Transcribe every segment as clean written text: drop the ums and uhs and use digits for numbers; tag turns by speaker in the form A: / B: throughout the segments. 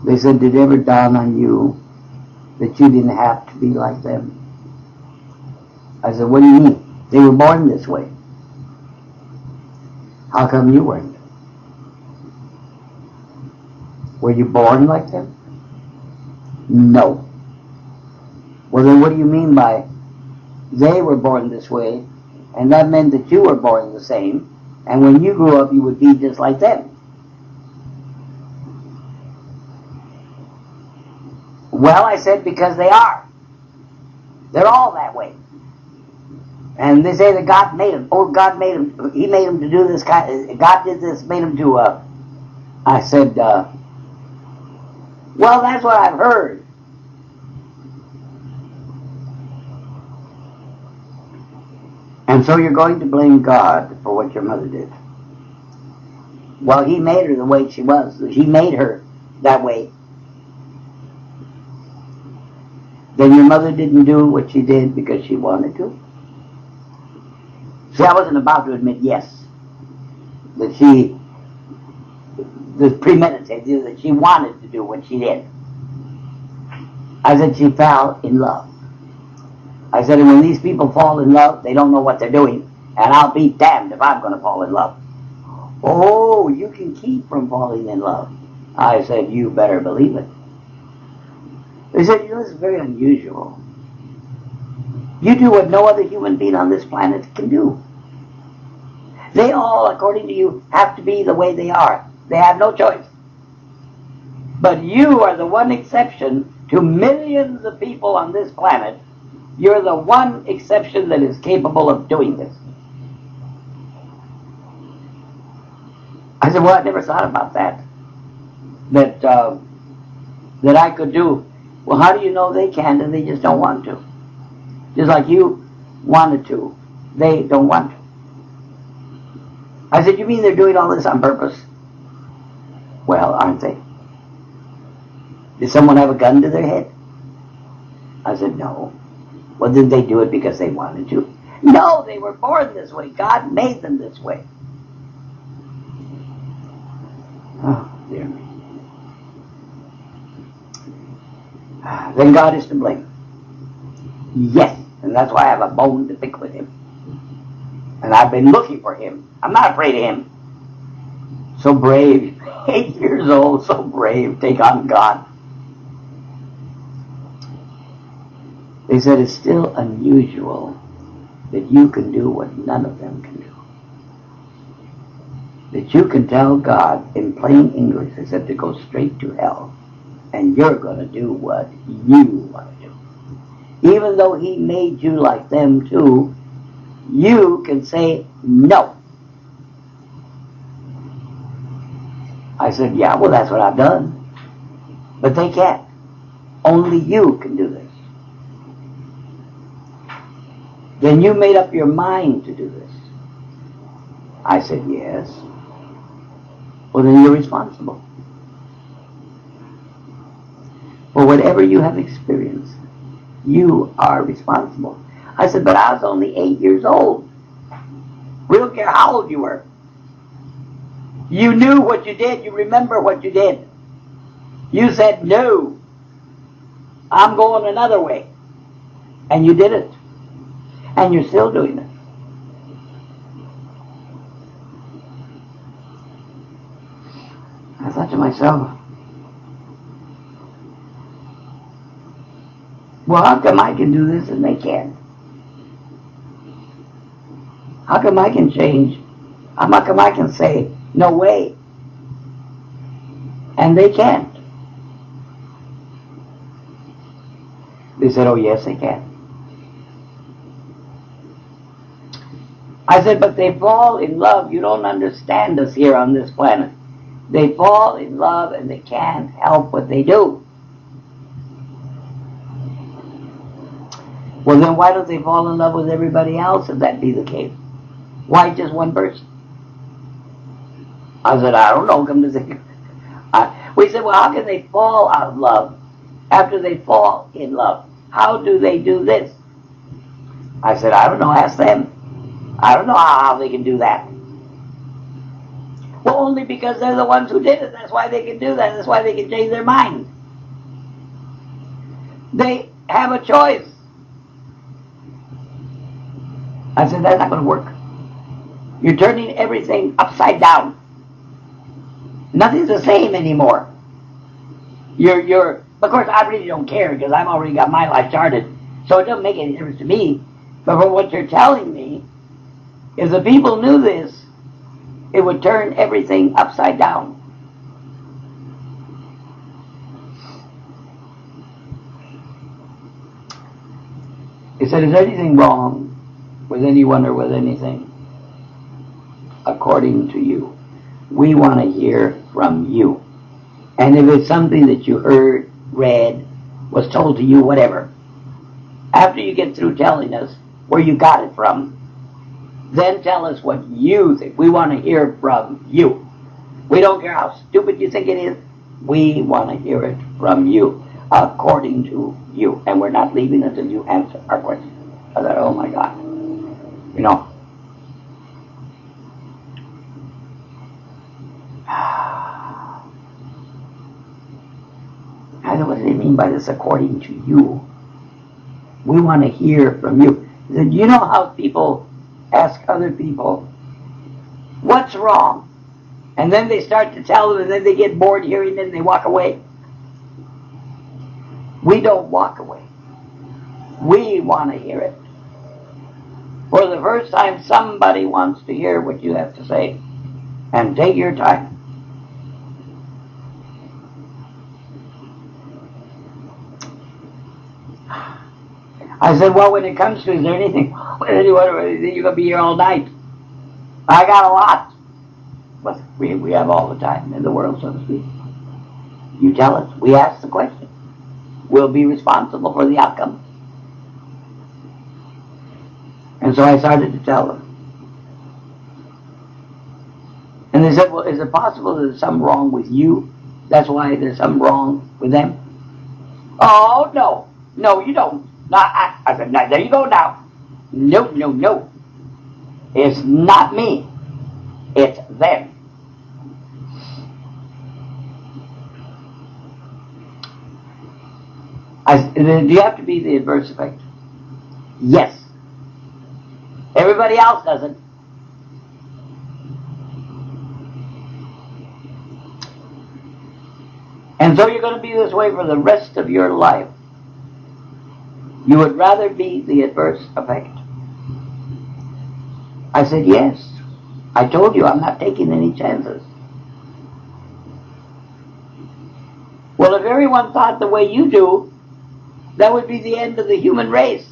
A: They said, did it ever dawn on you that you didn't have to be like them? I said, what do you mean? They were born this way. How come you weren't? Were you born like them? No. Well, then what do you mean by they were born this way, and that meant that you were born the same, and when you grew up you would be just like them? Well, I said, because they are. They're all that way. And they say that God made them. Oh, God made them. He made them to do this kind. God did this, made them to. I said, well, that's what I've heard. And so you're going to blame God for what your mother did. Well, He made her the way she was. He made her that way. Then your mother didn't do what she did because she wanted to. See, I wasn't about to admit yes, that she was premeditated, that she wanted to do what she did. I said she fell in love. I said, and when these people fall in love, they don't know what they're doing, and I'll be damned if I'm going to fall in love. Oh, you can keep from falling in love. I said, you better believe it. They said, this is very unusual. You do what no other human being on this planet can do. They all, according to you, have to be the way they are. They have no choice. But you are the one exception to millions of people on this planet. You're the one exception that is capable of doing this. I said, well, I never thought about that. That I could do. Well, how do you know they can and they just don't want to? Just like you wanted to, they don't want to. I said, you mean they're doing all this on purpose? Well, aren't they? Did someone have a gun to their head? I said, no. Well, did they do it because they wanted to? No, they were born this way. God made them this way. Oh, dear me. Then God is to blame. Yes, and that's why I have a bone to pick with Him. And I've been looking for Him. I'm not afraid of Him. So brave, 8 years old, so brave, take on God. They said it's still unusual that you can do what none of them can do. That you can tell God in plain English, they said, to go straight to hell. And you're going to do what you want to do. Even though He made you like them too, you can say no. I said, yeah, well, that's what I've done. But they can't. Only you can do this. Then you made up your mind to do this. I said, yes. Well, then you're responsible for whatever you have experienced. You are responsible. I said, but I was only 8 years old. We don't care how old you were. You knew what you did. You remember what you did. You said, no, I'm going another way. And you did it. And you're still doing it. I thought to myself, well, how come I can do this and they can't? How come I can change? How come I can say, no way, and they can't? They said, oh, yes, they can. I said, but they fall in love. You don't understand us here on this planet. They fall in love and they can't help what they do. Well, then why don't they fall in love with everybody else if that be the case? Why just one person? I said, I don't know. Come to think. We said, well, how can they fall out of love after they fall in love? How do they do this? I said, I don't know. Ask them. I don't know how they can do that. only because they're the ones who did it. That's why they can do that. That's why they can change their mind. They have a choice. I said, that's not going to work. You're turning everything upside down. Nothing's the same anymore. Of course, I really don't care because I've already got my life charted. So it doesn't make any difference to me. But for what you're telling me, if the people knew this, it would turn everything upside down. He said, is there anything wrong with anyone or with anything? According to you. We want to hear from you. And if it's something that you heard, read, was told to you, whatever, after you get through telling us where you got it from, then tell us what you think. We want to hear from you. We don't care how stupid you think it is. We want to hear it from you, according to you. And we're not leaving until you answer our question. I thought, oh my God. You know. I know what do they mean by this, according to you. We want to hear from you. Do you know how people ask other people, what's wrong? And then they start to tell them, and then they get bored hearing it and they walk away. We don't walk away. We want to hear it. For the first time, somebody wants to hear what you have to say. And take your time. I said, well, when it comes to, is there anything, you're going to be here all night? I got a lot. But we have all the time in the world, so to speak. You tell us. We ask the question. We'll be responsible for the outcome. And so I started to tell them. And they said, well, is it possible that there's something wrong with you? That's why there's something wrong with them? Oh, no. No, you don't. No, I said, no, there you go now. No. It's not me. It's them. Do you have to be the adverse effect? Yes. Everybody else doesn't. And so you're going to be this way for the rest of your life. You would rather be the adverse effect. I said, yes. I told you I'm not taking any chances. Well, if everyone thought the way you do, that would be the end of the human race.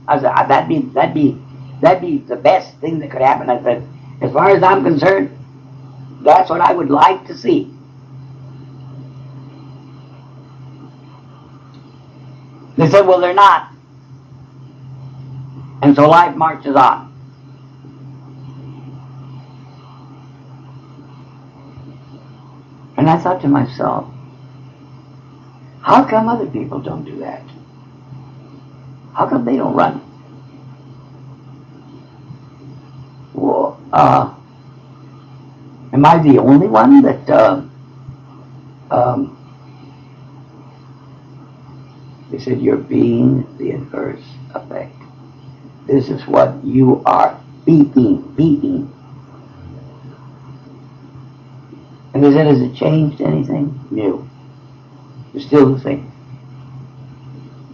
A: I said, that'd be the best thing that could happen. I said, as far as I'm concerned, that's what I would like to see. They said, well, they're not. And so life marches on. And I thought to myself, how come other people don't do that? How come they don't run? Well, am I the only one that they said, you're being the adverse effect. This is what you are being. And they said, has it changed anything? No. It's still the same.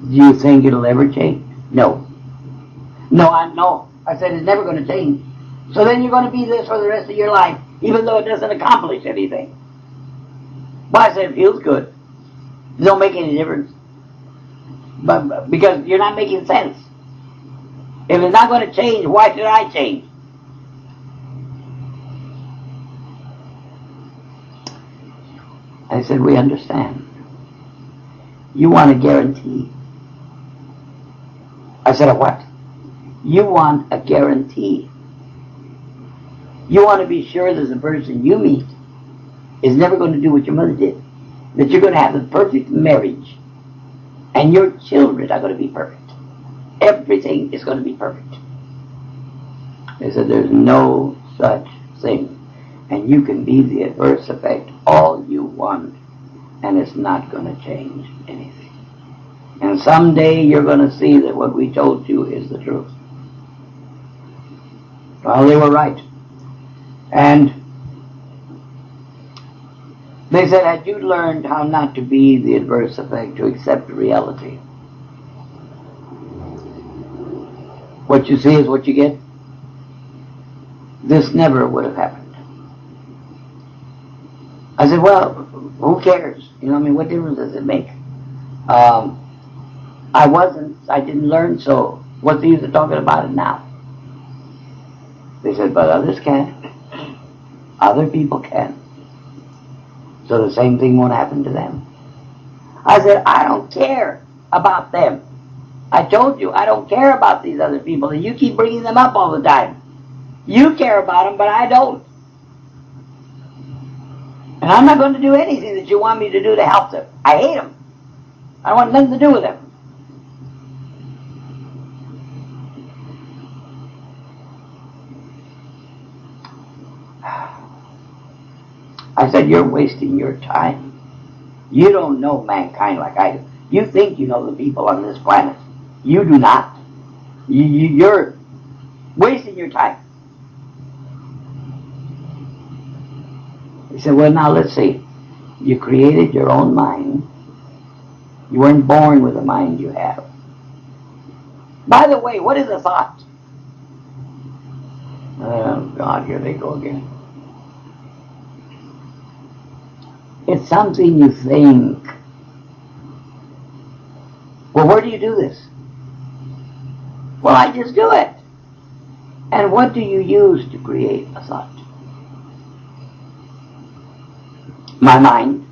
A: Do you think it'll ever change? No. No. I said, it's never going to change. So then you're going to be this for the rest of your life, even though it doesn't accomplish anything. Well, I said, it feels good. It don't make any difference. But because you're not making sense. If it's not going to change, why should I change? I said, we understand. You want a guarantee. I said, a what? You want a guarantee. You want to be sure that the person you meet is never going to do what your mother did. That you're going to have the perfect marriage. And your children are going to be perfect. Everything is going to be perfect. They said, there's no such thing. And you can be the adverse effect all you want, and it's not going to change anything. And someday you're going to see that what we told you is the truth. Well, they were right. And they said, had you learned how not to be the adverse effect, to accept reality, what you see is what you get, this never would have happened. I said, well, who cares? You know, I mean, what difference does it make? I didn't learn, so what's the use of talking about it now? They said, but others can. Other people can. So the same thing won't happen to them. I said, I don't care about them. I told you, I don't care about these other people, and you keep bringing them up all the time. You care about them, but I don't. And I'm not going to do anything that you want me to do to help them. I hate them. I want nothing to do with them. I said, you're wasting your time. You don't know mankind like I do. You think you know the people on this planet. You do not. You're wasting your time. He said, well, now let's see. You created your own mind. You weren't born with the mind you have. By the way, what is a thought? Oh, God, here they go again. It's something you think. Well, where do you do this? Well, I just do it. And what do you use to create a thought? My mind.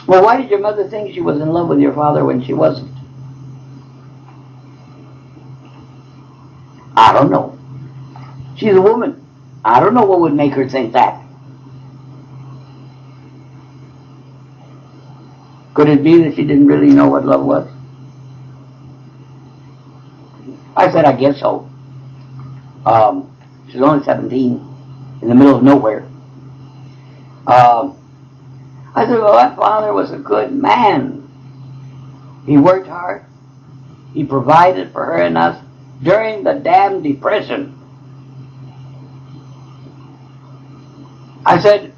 A: Well, why did your mother think she was in love with your father when she wasn't? I don't know. She's a woman. I don't know what would make her think that. Could it be that she didn't really know what love was? I said, I guess so. She's only 17, in the middle of nowhere. I said, well, that father was a good man. He worked hard. He provided for her and us during the damn Depression. I said,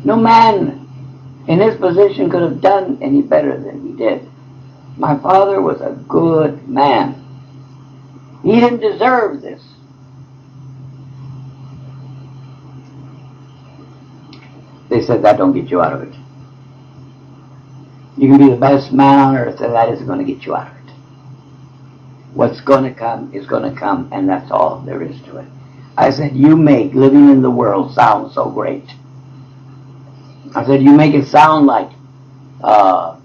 A: no man in his position could have done any better than he did. My father was a good man. He didn't deserve this. They said, that don't get you out of it. You can be the best man on earth, and that isn't going to get you out of it. What's going to come is going to come, and that's all there is to it. I said, you make living in the world sound so great. I said, you make it sound like I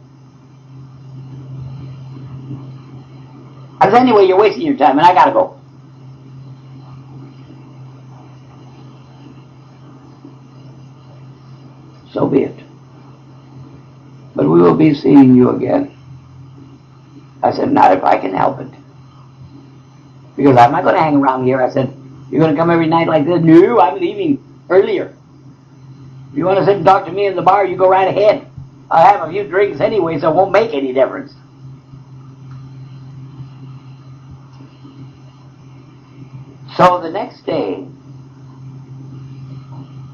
A: said, anyway, you're wasting your time, and I gotta go. So be it. But we will be seeing you again. I said, not if I can help it. Because I'm not going to hang around here. I said, you're going to come every night like this? No, I'm leaving earlier. If you want to sit and talk to me in the bar, you go right ahead. I'll have a few drinks anyway, so it won't make any difference. So the next day,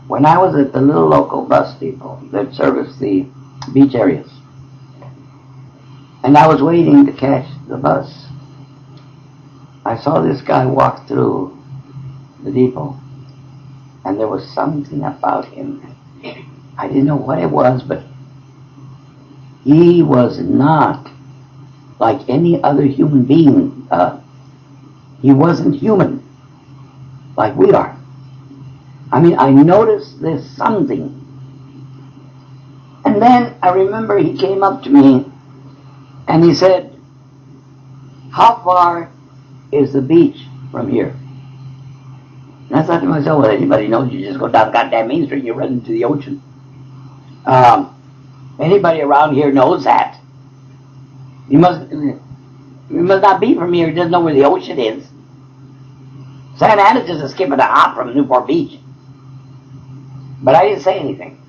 A: when I was at the little local bus depot that serviced the beach areas, and I was waiting to catch the bus, I saw this guy walk through the depot, and there was something about him. I didn't know what it was, but he was not like any other human being. He wasn't human like we are. I mean, I noticed there's something. And then I remember he came up to me and he said, how far is the beach from here? And I thought to myself, well, anybody knows you just go down goddamn Main Street and you run into the ocean. Anybody around here knows that. You must not be from here. He doesn't know where the ocean is. Santa Ana's just a skip of a hop from Newport Beach. But I didn't say anything.